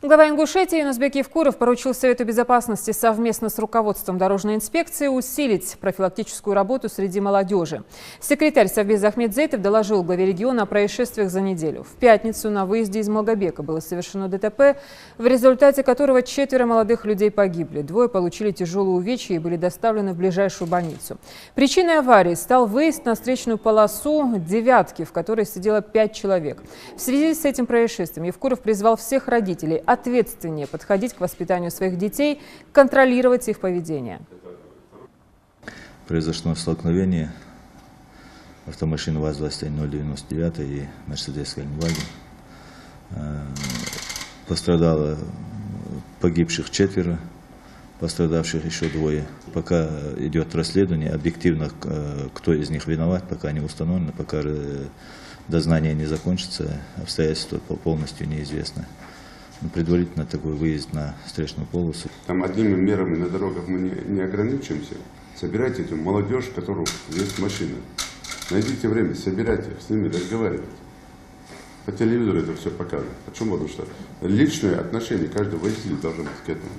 Глава Ингушетии Юнусбек Евкуров поручил Совету безопасности совместно с руководством дорожной инспекции усилить профилактическую работу среди молодежи. Секретарь Совбеза Ахмед Зейтов доложил главе региона о происшествиях за неделю. В пятницу на выезде из Малгобека было совершено ДТП, в результате которого 4 молодых людей погибли. 2 получили тяжелые увечья и были доставлены в ближайшую больницу. Причиной аварии стал выезд на встречную полосу «девятки», в которой сидело 5 человек. В связи с этим происшествием Евкуров призвал всех родителей ответственнее подходить к воспитанию своих детей, контролировать их поведение. Произошло столкновение автомашины ВАЗ-21099 и Мерседес Volkswagen. Пострадало погибших 4, пострадавших еще 2. Пока идет расследование, объективно, кто из них виноват, пока не установлено, пока дознание не закончится, обстоятельства полностью неизвестны. Предварительно такой выезд на встречную полосу. Там одними мерами на дорогах мы не ограничимся. Собирайте эту молодежь, у которой есть машина. Найдите время, собирайте, с ними разговаривайте. По телевизору это все показывают. Почему? Потому что личное отношение каждого водителя должно быть к этому.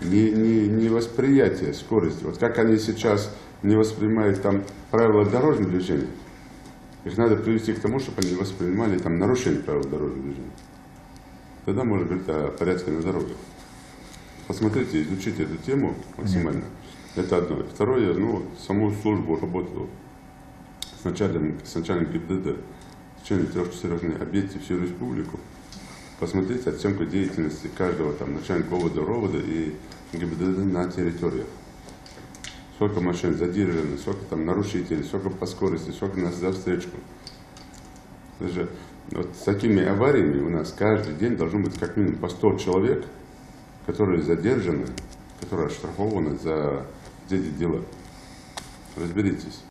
Не восприятие скорости. Вот как они сейчас не воспринимают там правила дорожного движения, их надо привести к тому, чтобы они воспринимали там нарушение правил дорожного движения. Тогда можно говорить о порядке на дорогах. Посмотрите, изучите эту тему максимально. Это одно. Второе, саму службу работал с начальником ГИБДД в течение 3-4 дней. Объедьте всю республику. Посмотрите оценку деятельности каждого там начальника ОВД и ГИБДД на территориях. Сколько машин задержано, сколько там нарушителей, сколько по скорости, сколько нас за встречку. Даже вот с такими авариями у нас каждый день должно быть как минимум по 100 человек, которые задержаны, которые оштрафованы за эти дела. Разберитесь.